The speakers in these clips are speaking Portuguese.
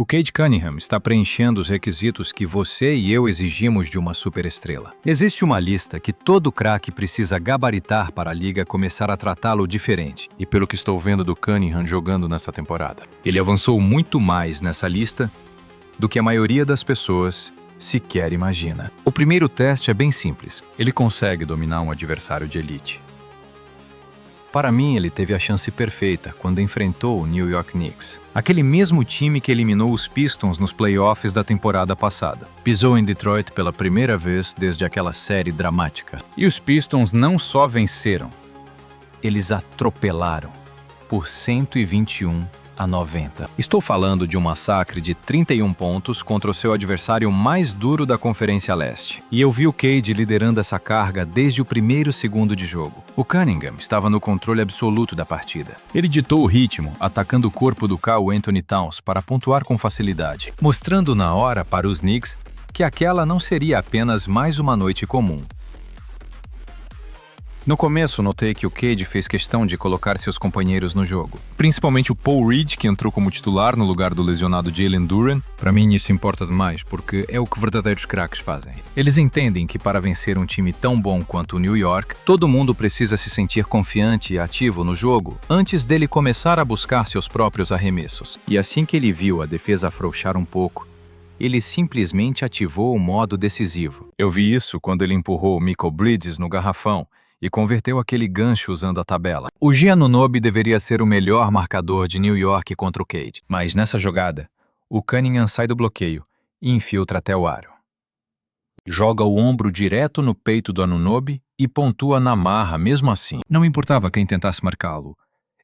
O Cade Cunningham está preenchendo os requisitos que você e eu exigimos de uma superestrela. Existe uma lista que todo craque precisa gabaritar para a liga começar a tratá-lo diferente. E pelo que estou vendo do Cunningham jogando nessa temporada, Ele avançou muito mais nessa lista do que a maioria das pessoas sequer imagina. O primeiro teste é bem simples. Ele consegue dominar um adversário de elite. Para mim, ele teve a chance perfeita quando enfrentou o New York Knicks, aquele mesmo time que eliminou os Pistons nos playoffs da temporada passada. Pisou em Detroit pela primeira vez desde aquela série dramática. E os Pistons não só venceram, eles atropelaram por 121-90. Estou falando de um massacre de 31 pontos contra o seu adversário mais duro da Conferência Leste. E eu vi o Cade liderando essa carga desde o primeiro segundo de jogo. O Cunningham estava no controle absoluto da partida. Ele ditou o ritmo, atacando o corpo do Karl Anthony Towns para pontuar com facilidade, mostrando na hora para os Knicks que aquela não seria apenas mais uma noite comum. No começo, notei que o Cade fez questão de colocar seus companheiros no jogo. Principalmente o Paul Reed, que entrou como titular no lugar do lesionado Jalen Duren. Para mim, isso importa demais, porque é o que verdadeiros craques fazem. Eles entendem que para vencer um time tão bom quanto o New York, todo mundo precisa se sentir confiante e ativo no jogo antes dele começar a buscar seus próprios arremessos. E assim que ele viu a defesa afrouxar um pouco, ele simplesmente ativou o modo decisivo. Eu vi isso quando ele empurrou o Michael Bridges no garrafão e converteu aquele gancho usando a tabela. O Giannunobi deveria ser o melhor marcador de New York contra o Cade, mas nessa jogada, o Cunningham sai do bloqueio e infiltra até o aro. Joga o ombro direto no peito do Anunoby e pontua na marra mesmo assim. Não importava quem tentasse marcá-lo.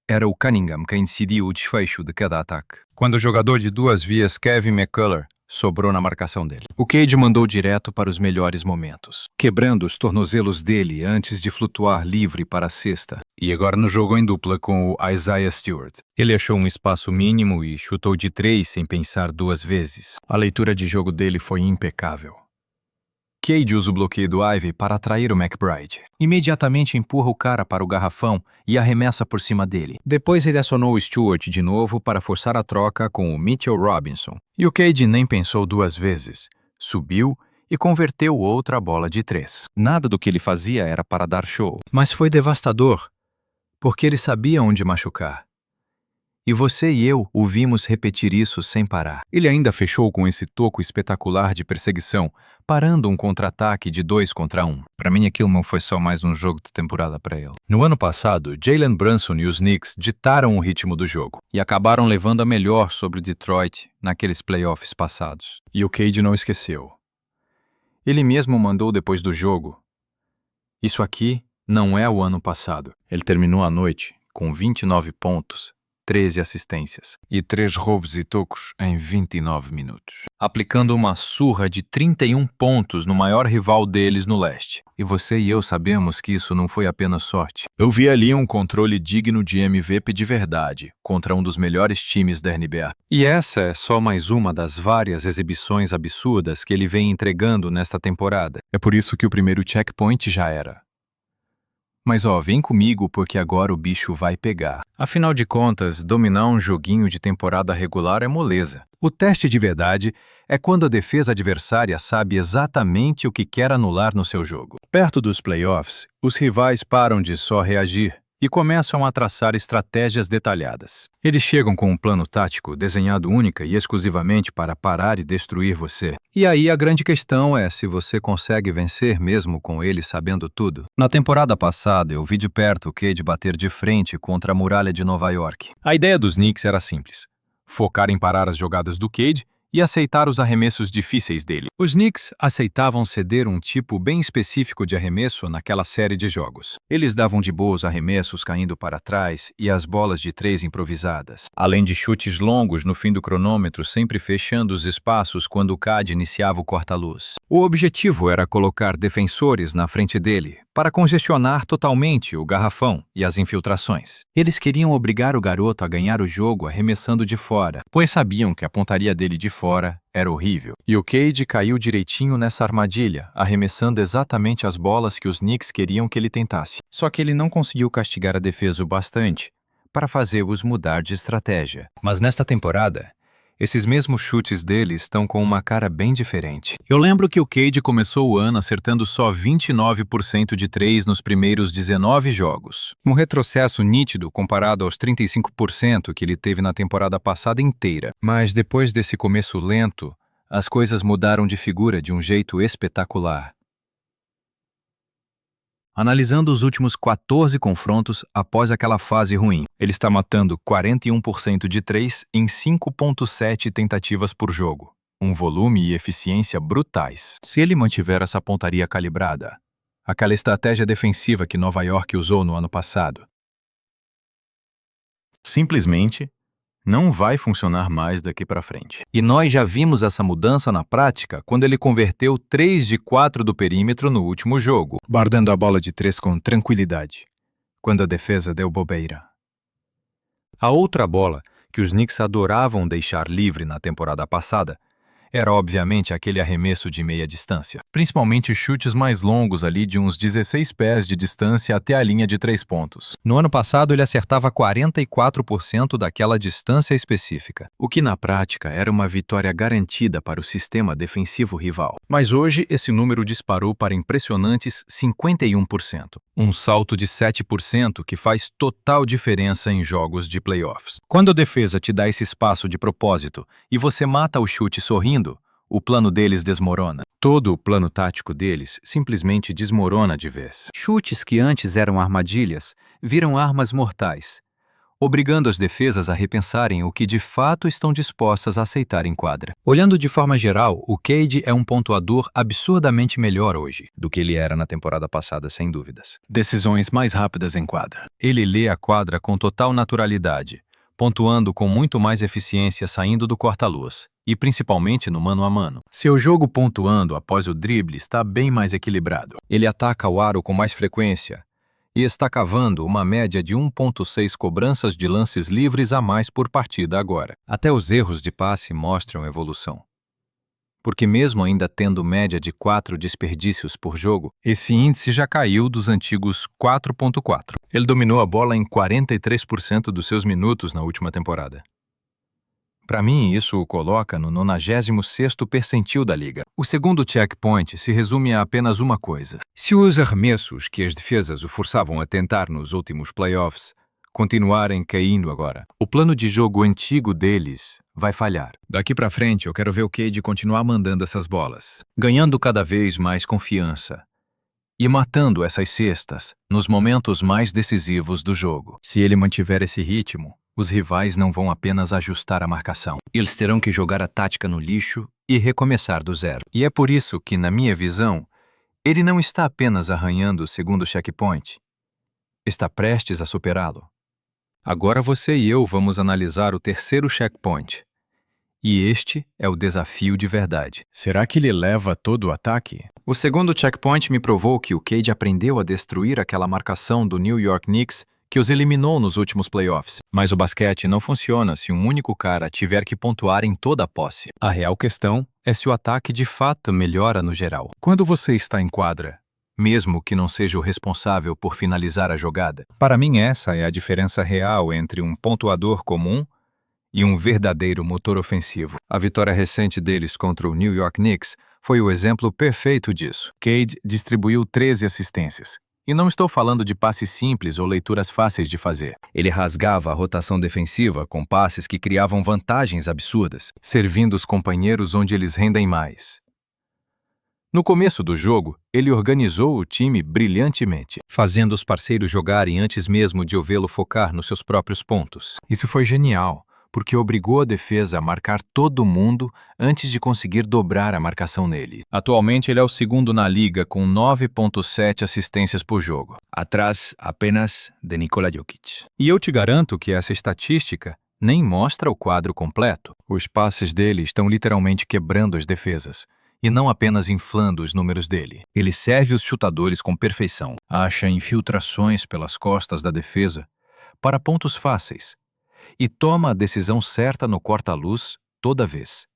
Era o Cunningham quem decidiu o desfecho de cada ataque. Quando o jogador de duas vias Kevin McCullough sobrou na marcação dele, o Cade mandou direto para os melhores momentos, quebrando os tornozelos dele antes de flutuar livre para a cesta. E agora no jogo em dupla com o Isaiah Stewart. Ele achou um espaço mínimo e chutou de 3 sem pensar duas vezes. A leitura de jogo dele foi impecável. Cade usa o bloqueio do Ivey para atrair o McBride. Imediatamente empurra o cara para o garrafão e arremessa por cima dele. Depois ele acionou o Stewart de novo para forçar a troca com o Mitchell Robinson. E o Cade nem pensou duas vezes. Subiu e converteu outra bola de 3. Nada do que ele fazia era para dar show. Mas foi devastador, porque ele sabia onde machucar. E você e eu o vimos repetir isso sem parar. Ele ainda fechou com esse toco espetacular de perseguição, parando um contra-ataque de 2 contra 1. Para mim, aquilo não foi só mais um jogo de temporada para ele. No ano passado, Jalen Brunson e os Knicks ditaram o ritmo do jogo e acabaram levando a melhor sobre o Detroit naqueles playoffs passados. E o Cade não esqueceu. Ele mesmo mandou depois do jogo: "Isso aqui não é o ano passado." Ele terminou a noite com 29 pontos, 13 assistências e 3 roubos e tocos em 29 minutos, aplicando uma surra de 31 pontos no maior rival deles no leste. E você e eu sabemos que isso não foi apenas sorte. Eu vi ali um controle digno de MVP de verdade, contra um dos melhores times da NBA. E essa é só mais uma das várias exibições absurdas que ele vem entregando nesta temporada. É por isso que o primeiro checkpoint já era: "Mas vem comigo porque agora o bicho vai pegar." Afinal de contas, dominar um joguinho de temporada regular é moleza. O teste de verdade é quando a defesa adversária sabe exatamente o que quer anular no seu jogo. Perto dos playoffs, os rivais param de só reagir e começam a traçar estratégias detalhadas. Eles chegam com um plano tático desenhado única e exclusivamente para parar e destruir você. E aí a grande questão é se você consegue vencer mesmo com eles sabendo tudo. Na temporada passada, eu vi de perto o Cade bater de frente contra a muralha de Nova York. A ideia dos Knicks era simples: focar em parar as jogadas do Cade e aceitar os arremessos difíceis dele. Os Knicks aceitavam ceder um tipo bem específico de arremesso naquela série de jogos. Eles davam de boa os arremessos caindo para trás e as bolas de 3 improvisadas, além de chutes longos no fim do cronômetro, sempre fechando os espaços quando o Cade iniciava o corta-luz. O objetivo era colocar defensores na frente dele para congestionar totalmente o garrafão e as infiltrações. Eles queriam obrigar o garoto a ganhar o jogo arremessando de fora, pois sabiam que a pontaria dele de fora era horrível. E o Cade caiu direitinho nessa armadilha, arremessando exatamente as bolas que os Knicks queriam que ele tentasse. Só que ele não conseguiu castigar a defesa o bastante para fazer-os mudar de estratégia. Mas nesta temporada, Esses mesmos chutes dele estão com uma cara bem diferente. Eu lembro que o Cade começou o ano acertando só 29% de 3 nos primeiros 19 jogos. Um retrocesso nítido comparado aos 35% que ele teve na temporada passada inteira. Mas depois desse começo lento, as coisas mudaram de figura de um jeito espetacular. Analisando os últimos 14 confrontos após aquela fase ruim, ele está matando 41% de 3 em 5,7 tentativas por jogo. Um volume e eficiência brutais. Se ele mantiver essa pontaria calibrada, aquela estratégia defensiva que Nova York usou no ano passado, simplesmente não vai funcionar mais daqui para frente. E nós já vimos essa mudança na prática quando ele converteu 3 de 4 do perímetro no último jogo, guardando a bola de 3 com tranquilidade, quando a defesa deu bobeira. A outra bola, que os Knicks adoravam deixar livre na temporada passada, era obviamente aquele arremesso de meia distância, principalmente os chutes mais longos ali de uns 16 pés de distância até a linha de 3 pontos. No ano passado ele acertava 44% daquela distância específica, o que na prática era uma vitória garantida para o sistema defensivo rival. Mas hoje esse número disparou para impressionantes 51%, um salto de 7% que faz total diferença em jogos de playoffs. Quando a defesa te dá esse espaço de propósito e você mata o chute sorrindo, o plano deles desmorona. Todo o plano tático deles simplesmente desmorona de vez. Chutes que antes eram armadilhas viram armas mortais, obrigando as defesas a repensarem o que de fato estão dispostas a aceitar em quadra. Olhando de forma geral, o Cade é um pontuador absurdamente melhor hoje do que ele era na temporada passada, sem dúvidas. Decisões mais rápidas em quadra. Ele lê a quadra com total naturalidade, pontuando com muito mais eficiência saindo do corta-luz, e principalmente no mano a mano. Seu jogo pontuando após o drible está bem mais equilibrado. Ele ataca o aro com mais frequência e está cavando uma média de 1,6 cobranças de lances livres a mais por partida agora. Até os erros de passe mostram evolução. Porque mesmo ainda tendo média de 4 desperdícios por jogo, esse índice já caiu dos antigos 4,4. Ele dominou a bola em 43% dos seus minutos na última temporada. Para mim, isso o coloca no 96º percentil da liga. O segundo checkpoint se resume a apenas uma coisa. Se os arremessos que as defesas o forçavam a tentar nos últimos playoffs continuarem caindo agora, o plano de jogo antigo deles vai falhar. Daqui para frente, eu quero ver o Cade continuar mandando essas bolas, ganhando cada vez mais confiança e matando essas cestas nos momentos mais decisivos do jogo. Se ele mantiver esse ritmo, os rivais não vão apenas ajustar a marcação. Eles terão que jogar a tática no lixo e recomeçar do zero. E é por isso que, na minha visão, ele não está apenas arranhando o segundo checkpoint. Está prestes a superá-lo. Agora você e eu vamos analisar o terceiro checkpoint. E este é o desafio de verdade. Será que ele leva todo o ataque? O segundo checkpoint me provou que o Cade aprendeu a destruir aquela marcação do New York Knicks que os eliminou nos últimos playoffs. Mas o basquete não funciona se um único cara tiver que pontuar em toda a posse. A real questão é se o ataque de fato melhora no geral. Quando você está em quadra, mesmo que não seja o responsável por finalizar a jogada, para mim essa é a diferença real entre um pontuador comum e um verdadeiro motor ofensivo. A vitória recente deles contra o New York Knicks foi o exemplo perfeito disso. Cade distribuiu 13 assistências. E não estou falando de passes simples ou leituras fáceis de fazer. Ele rasgava a rotação defensiva com passes que criavam vantagens absurdas, servindo os companheiros onde eles rendem mais. No começo do jogo, ele organizou o time brilhantemente, fazendo os parceiros jogarem antes mesmo de ouvi-lo focar nos seus próprios pontos. Isso foi genial, porque obrigou a defesa a marcar todo mundo antes de conseguir dobrar a marcação nele. Atualmente ele é o segundo na liga com 9,7 assistências por jogo, atrás apenas de Nikola Jokic. E eu te garanto que essa estatística nem mostra o quadro completo. Os passes dele estão literalmente quebrando as defesas, e não apenas inflando os números dele. Ele serve os chutadores com perfeição, acha infiltrações pelas costas da defesa para pontos fáceis, e toma a decisão certa no corta-luz toda vez.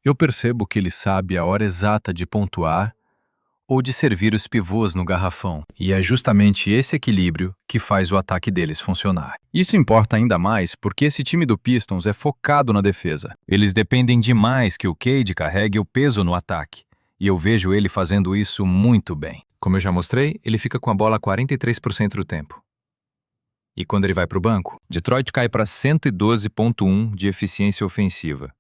Eu percebo que ele sabe a hora exata de pontuar ou de servir os pivôs no garrafão. E é justamente esse equilíbrio que faz o ataque deles funcionar. Isso importa ainda mais porque esse time do Pistons é focado na defesa. Eles dependem demais que o Cade carregue o peso no ataque. E eu vejo ele fazendo isso muito bem. Como eu já mostrei, ele fica com a bola 43% do tempo. E quando ele vai para o banco, Detroit cai para 112,1 de eficiência ofensiva,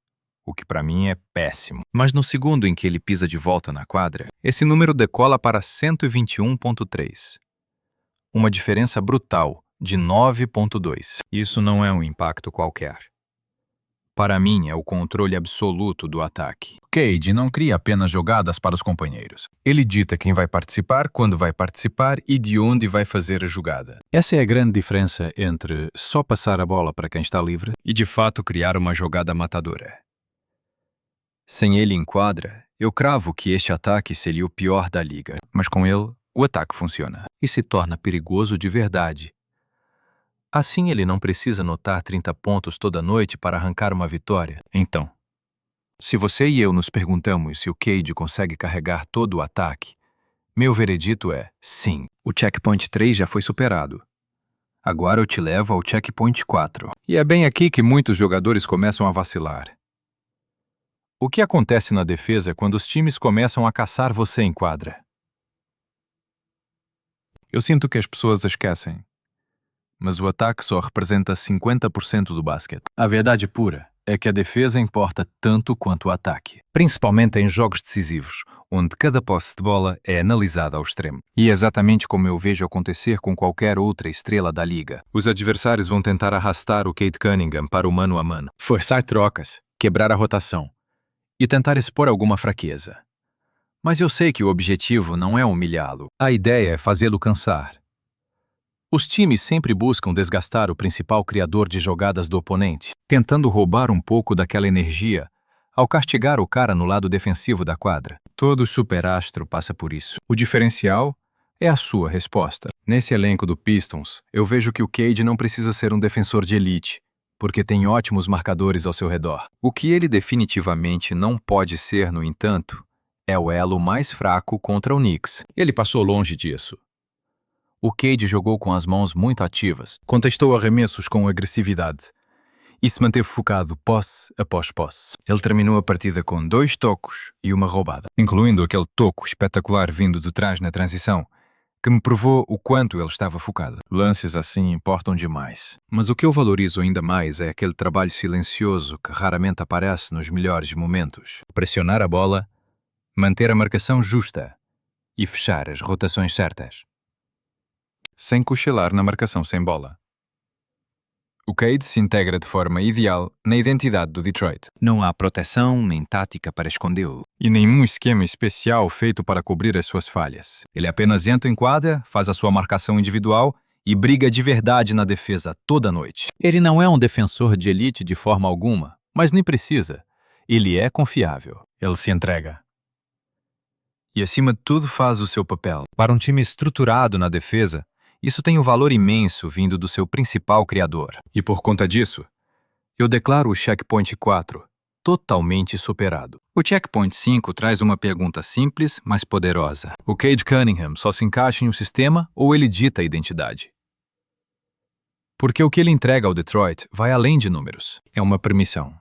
o que para mim é péssimo. Mas no segundo em que ele pisa de volta na quadra, esse número decola para 121,3. Uma diferença brutal de 9,2. Isso não é um impacto qualquer. Para mim, é o controle absoluto do ataque. Cade não cria apenas jogadas para os companheiros. Ele dita quem vai participar, quando vai participar e de onde vai fazer a jogada. Essa é a grande diferença entre só passar a bola para quem está livre e, de fato, criar uma jogada matadora. Sem ele em quadra, eu cravo que este ataque seria o pior da liga. Mas com ele, o ataque funciona e se torna perigoso de verdade. Assim ele não precisa anotar 30 pontos toda noite para arrancar uma vitória. Então, se você e eu nos perguntamos se o Cade consegue carregar todo o ataque, meu veredito é sim. O checkpoint 3 já foi superado. Agora eu te levo ao checkpoint 4. E é bem aqui que muitos jogadores começam a vacilar. O que acontece na defesa é quando os times começam a caçar você em quadra? Eu sinto que as pessoas esquecem. Mas o ataque só representa 50% do basquete. A verdade pura é que a defesa importa tanto quanto o ataque, principalmente em jogos decisivos, onde cada posse de bola é analisada ao extremo. E é exatamente como eu vejo acontecer com qualquer outra estrela da liga. Os adversários vão tentar arrastar o Cade Cunningham para o mano a mano, forçar trocas, quebrar a rotação e tentar expor alguma fraqueza. Mas eu sei que o objetivo não é humilhá-lo. A ideia é fazê-lo cansar. Os times sempre buscam desgastar o principal criador de jogadas do oponente, tentando roubar um pouco daquela energia ao castigar o cara no lado defensivo da quadra. Todo superastro passa por isso. O diferencial é a sua resposta. Nesse elenco do Pistons, eu vejo que o Cade não precisa ser um defensor de elite, porque tem ótimos marcadores ao seu redor. O que ele definitivamente não pode ser, no entanto, é o elo mais fraco contra o Knicks. Ele passou longe disso. O Cade jogou com as mãos muito ativas, contestou arremessos com agressividade e se manteve focado posse após posse. Ele terminou a partida com 2 tocos e uma roubada, incluindo aquele toco espetacular vindo de trás na transição, que me provou o quanto ele estava focado. Lances assim importam demais. Mas o que eu valorizo ainda mais é aquele trabalho silencioso que raramente aparece nos melhores momentos. Pressionar a bola, manter a marcação justa e fechar as rotações certas, sem cochilar na marcação sem bola. O Cade se integra de forma ideal na identidade do Detroit. Não há proteção nem tática para escondê-lo. E nenhum esquema especial feito para cobrir as suas falhas. Ele apenas entra em quadra, faz a sua marcação individual e briga de verdade na defesa toda noite. Ele não é um defensor de elite de forma alguma, mas nem precisa. Ele é confiável. Ele se entrega. E acima de tudo faz o seu papel. Para um time estruturado na defesa, isso tem um valor imenso vindo do seu principal criador. E por conta disso, eu declaro o Checkpoint 4 totalmente superado. O Checkpoint 5 traz uma pergunta simples, mas poderosa. O Cade Cunningham só se encaixa em um sistema ou ele dita a identidade? Porque o que ele entrega ao Detroit vai além de números. É uma permissão.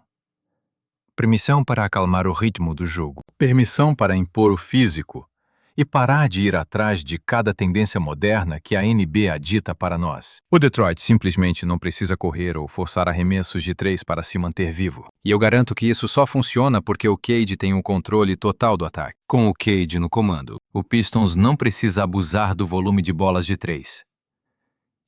Permissão para acalmar o ritmo do jogo. Permissão para impor o físico e parar de ir atrás de cada tendência moderna que a NBA dita para nós. O Detroit simplesmente não precisa correr ou forçar arremessos de 3 para se manter vivo. E eu garanto que isso só funciona porque o Cade tem um controle total do ataque. Com o Cade no comando, o Pistons não precisa abusar do volume de bolas de 3.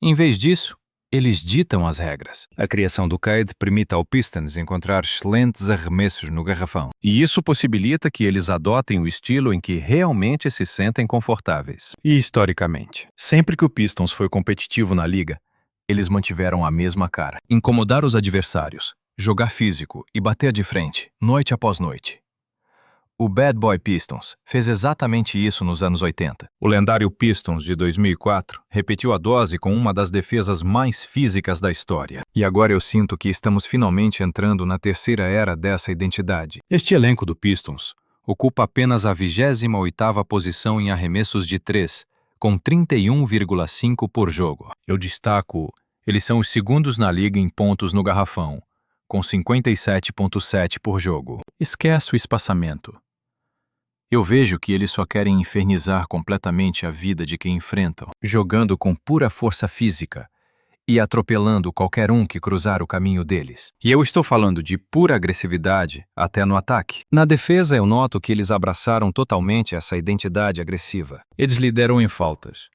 Em vez disso, eles ditam as regras. A criação do Cade permite ao Pistons encontrar excelentes arremessos no garrafão. E isso possibilita que eles adotem o estilo em que realmente se sentem confortáveis. E historicamente, sempre que o Pistons foi competitivo na liga, eles mantiveram a mesma cara. Incomodar os adversários, jogar físico e bater de frente, noite após noite. O Bad Boy Pistons fez exatamente isso nos anos 80. O lendário Pistons de 2004 repetiu a dose com uma das defesas mais físicas da história. E agora eu sinto que estamos finalmente entrando na terceira era dessa identidade. Este elenco do Pistons ocupa apenas a 28ª posição em arremessos de 3, com 31,5 por jogo. Eu destaco, eles são os segundos na liga em pontos no garrafão, com 57,7 por jogo. Esquece o espaçamento. Eu vejo que eles só querem infernizar completamente a vida de quem enfrentam, jogando com pura força física e atropelando qualquer um que cruzar o caminho deles. E eu estou falando de pura agressividade até no ataque. Na defesa, eu noto que eles abraçaram totalmente essa identidade agressiva. Eles lideram em faltas,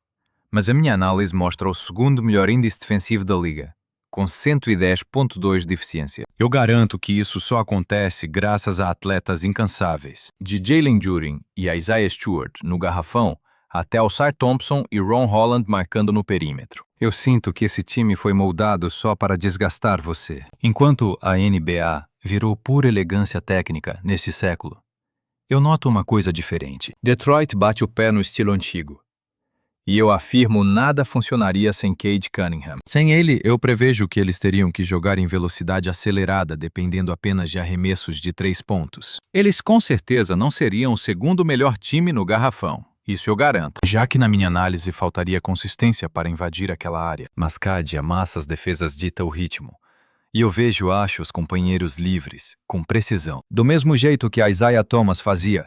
mas a minha análise mostra o segundo melhor índice defensivo da liga, com 110,2 de eficiência. Eu garanto que isso só acontece graças a atletas incansáveis, de Jalen Duren e Isaiah Stewart no garrafão, até Ausar Thompson e Ron Holland marcando no perímetro. Eu sinto que esse time foi moldado só para desgastar você. Enquanto a NBA virou pura elegância técnica neste século, eu noto uma coisa diferente. Detroit bate o pé no estilo antigo. E eu afirmo, nada funcionaria sem Cade Cunningham. Sem ele, eu prevejo que eles teriam que jogar em velocidade acelerada, dependendo apenas de arremessos de 3 pontos. Eles com certeza não seriam o segundo melhor time no garrafão. Isso eu garanto. Já que na minha análise faltaria consistência para invadir aquela área. Mas Cade amassa as defesas, dita o ritmo. E eu acho os companheiros livres, com precisão. Do mesmo jeito que Isaiah Thomas fazia,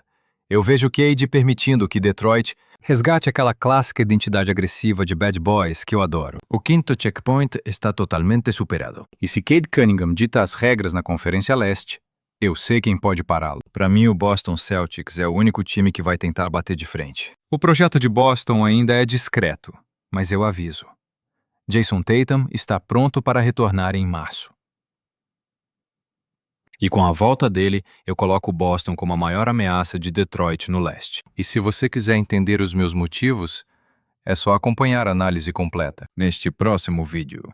eu vejo Cade permitindo que Detroit resgate aquela clássica identidade agressiva de bad boys que eu adoro. O quinto checkpoint está totalmente superado. E se Cade Cunningham dita as regras na Conferência Leste, eu sei quem pode pará-lo. Para mim, o Boston Celtics é o único time que vai tentar bater de frente. O projeto de Boston ainda é discreto, mas eu aviso. Jason Tatum está pronto para retornar em março. E com a volta dele, eu coloco Boston como a maior ameaça de Detroit no leste. E se você quiser entender os meus motivos, é só acompanhar a análise completa neste próximo vídeo.